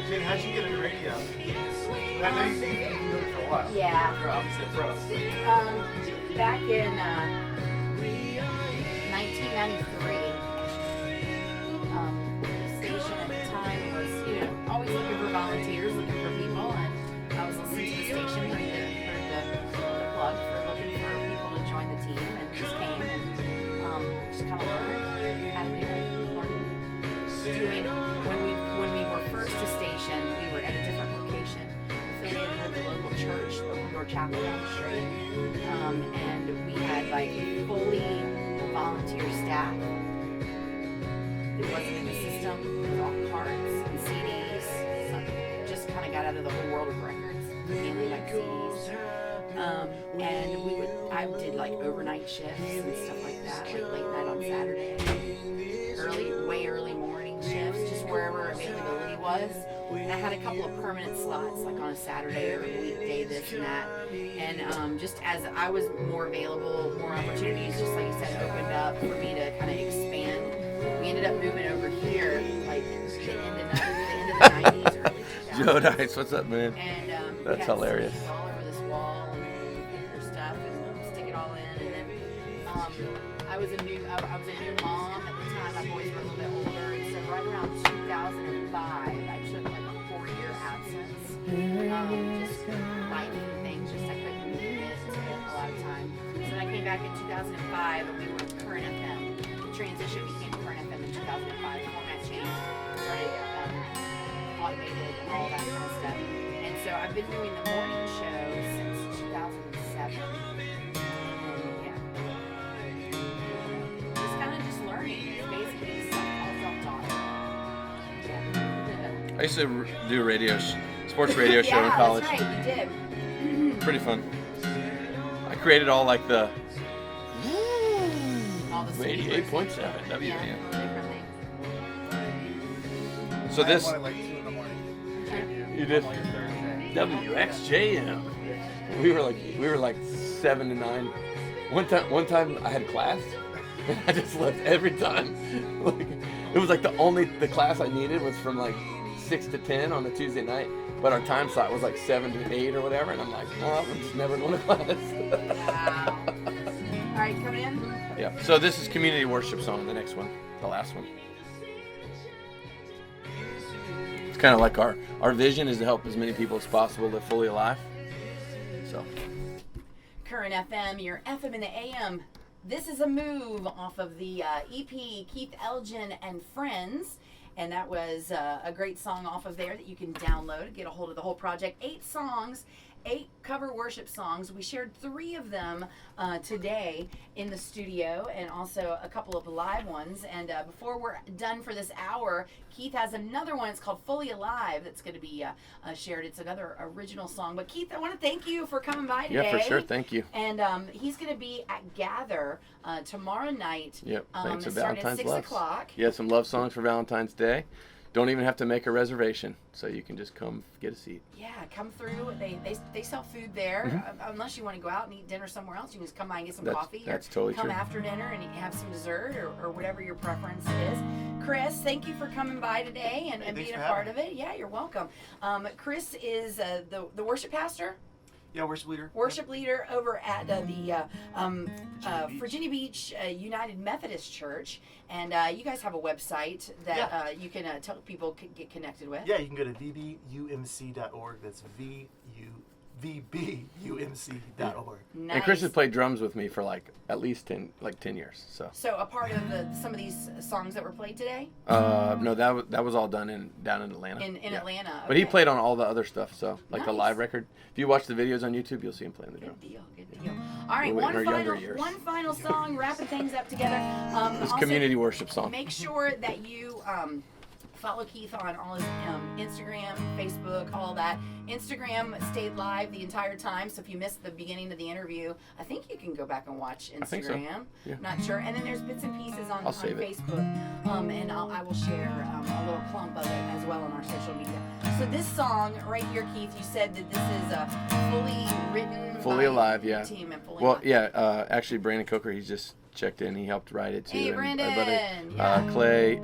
Jen, how'd you get into radio? I know you've been doing it for a while. Yeah. You're obviously a pro. Back in 1993, the station at the time was, always looking for volunteers, looking for people, and I was listening to the station, heard the plug for looking for people to join the team, and just came and just kind of learned how to do it. Doing when we were chapel down the street, and we had like fully volunteer staff. It wasn't in the system. It was all cards and CDs. So just kind of got out of the whole world of records, mainly like CDs. And I did like overnight shifts and stuff like that, like late night on Saturday, way early morning shifts, just wherever availability was. And I had a couple of permanent slots, like on a Saturday or a weekday, this and that. And just as I was more available, more opportunities, just like you said, opened up for me to kind of expand. We ended up moving over here, like the end of the 90s, early 2000s. Joe Dice, what's up, man? And That's we had hilarious. CDs all over this wall and picture stuff and stick it all in. And then I was a new mom at the time. My boys were a little bit older, and so right around 2005, I took like a 4-year absence. Just life and things, just I couldn't commit to it a lot of time. So then I came back in 2005, and we were Current FM. The transition became Current FM in 2005. The format changed, started automated and all that kind of stuff. And so I've been doing the morning show since 2007. Just learning. It's basically self-taught. I used to do a sports radio show in college. That's right, you did. Pretty fun. I created all like the All the 88.7 WAM. different things. So this, I wanted like 2 in the morning. you did On your Thursday. WXJM. We were like 7 to 9. One time I had class, and I just left every time. Like it was like the class I needed was from like 6 to 10 on a Tuesday night, but our time slot was like 7 to 8 or whatever, and I'm like, oh, I'm just never going to class. Wow. All right, coming in. Yeah. So this is community worship song. The next one, the last one. It's kind of like our vision is to help as many people as possible live fully alive. So. Current FM, your FM in the AM. This is a move off of the EP Keith Elgin and Friends. And that was a great song off of there that you can download, get a hold of the whole project. 8 songs, 8 cover worship songs. We shared 3 of them today in the studio, and also a couple of live ones. And before we're done for this hour, Keith has another one. It's called Fully Alive that's going to be shared. It's another original song. But Keith, I want to thank you for coming by today. Yeah, for sure. Thank you. And he's going to be at Gather tomorrow night. Yep. Thanks for starting at Valentine's 6 Love. o'clock. Yeah, some love songs for Valentine's Day. Don't even have to make a reservation, so you can just come get a seat. Yeah, come through. They sell food there. Unless you want to go out and eat dinner somewhere else, you can just come by and get some coffee. That's or totally come true. after dinner and have some dessert or whatever your preference is. Chris, thank you for coming by today and being a part of it. Yeah, you're welcome. Chris is the worship pastor. Yeah, worship leader. Worship leader over at the Virginia Beach United Methodist Church. And you guys have a website that you can tell people get connected with. Yeah, you can go to vbumc.org. That's vbumc.org. Nice. And Chris has played drums with me for at least 10 years. So a part of some of these songs that were played today? no, that was all done down in Atlanta. In Atlanta. Okay. But he played on all the other stuff. So the Nice. live record. If you watch the videos on YouTube, you'll see him playing the drums. Good deal. All right, We're in our younger years. one final song, wrapping things up together. This Also, community worship song. Make sure that you follow Keith on all his Instagram, Facebook, all that. Instagram stayed live the entire time, so if you missed the beginning of the interview, I think you can go back and watch Instagram. I think so. Yeah. Not sure. And then there's bits and pieces on save it. Facebook, and I will share a little clump of it as well on our social media. So this song right here, Keith, you said that this is fully written Fully by Alive, your yeah. team and Fully Well, Alive. yeah. Actually, Brandon Coker, he's just checked in. He helped write it too. Hey, and Brandon. my brother, Yeah. Clay.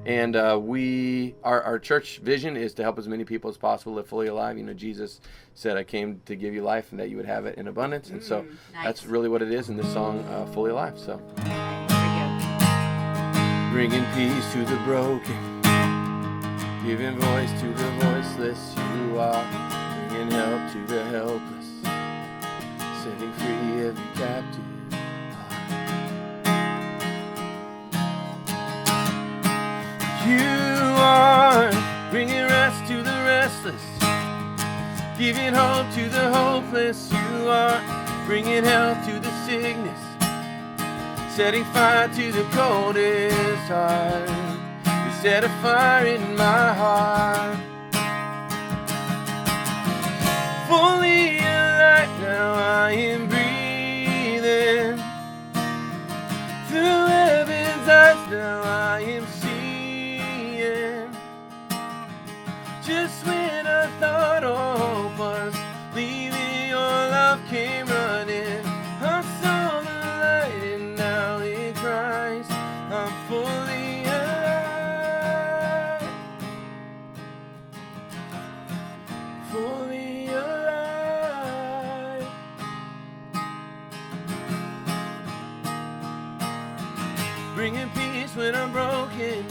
And our church vision is to help as many people as possible live fully alive. You know, Jesus said, "I came to give you life and that you would have it in abundance." And so nice. that's really what it is in this song, Fully Alive. So There you bringing peace to the broken, giving voice to the voiceless. You are bringing help to the helpless, setting free every captive. You are bringing rest to the restless, Giving hope to the hopeless, you are bringing health to the sickness, setting fire to the coldest heart. You set a fire in my heart. Fully alive now, I am breathing. Through heaven's eyes now, I am seeing. Just when I thought all was leaving, your love came running. I saw the light and now in Christ I'm fully alive. Fully alive. Bringing peace when I'm broken,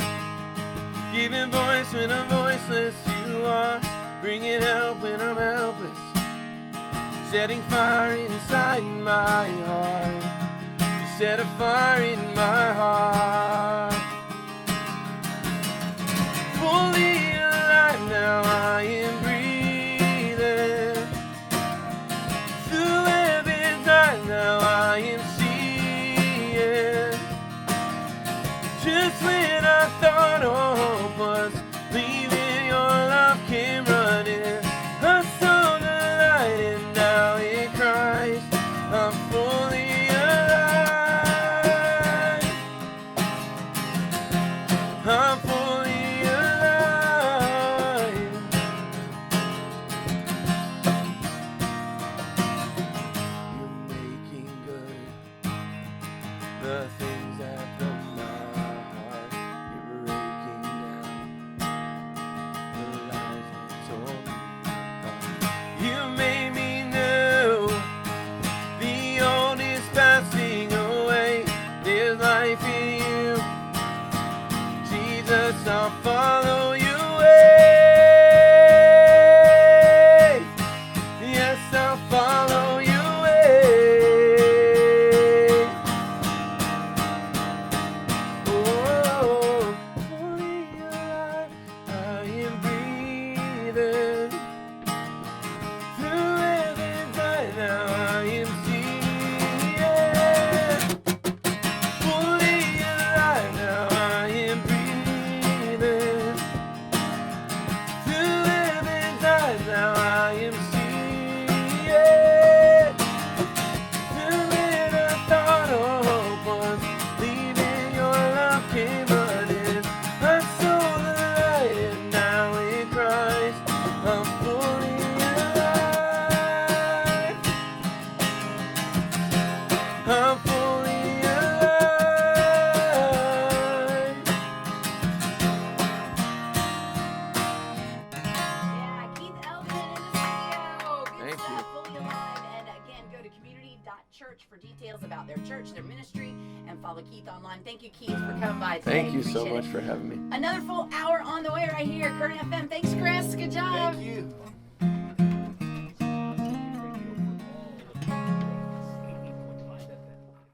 giving voice when I'm voiceless. You are bringing help when I'm helpless, setting fire inside my heart. You set a fire in my heart. Fully alive now, I am breathing. Through heaven's eyes now, I am seeing. Just when I thought all hope was leaving, your love came running. I saw the light and now in Christ I'm fully alive. I'm fully alive. You're making good the things that broke my heart. You're breaking down the lies that tore me apart. You made me new. The old is passing away. There's life in you. Jesus, I'll follow your way. Yes, I'll follow your way. Oh, fully alive, I am breathing. Through heaven's eye now, I am seeing. Fully alive now, I am breathing. Through heaven's eyes now, I am seeing. Through when I thought all hope was leaving, your love came running. I saw the light and now in Christ I'm fully alive. I'm fully alive. Yeah, Keith Elgin in the studio. Good Thank stuff, you. fully alive. And again, go to community.church for details about their church, their ministry, and follow Keith online. Thank you, Keith, for coming by today. Thank you so Appreciate much it. for having me. Another full hour on the way right here. Current FM. Thanks, Chris. Good job. Thank you.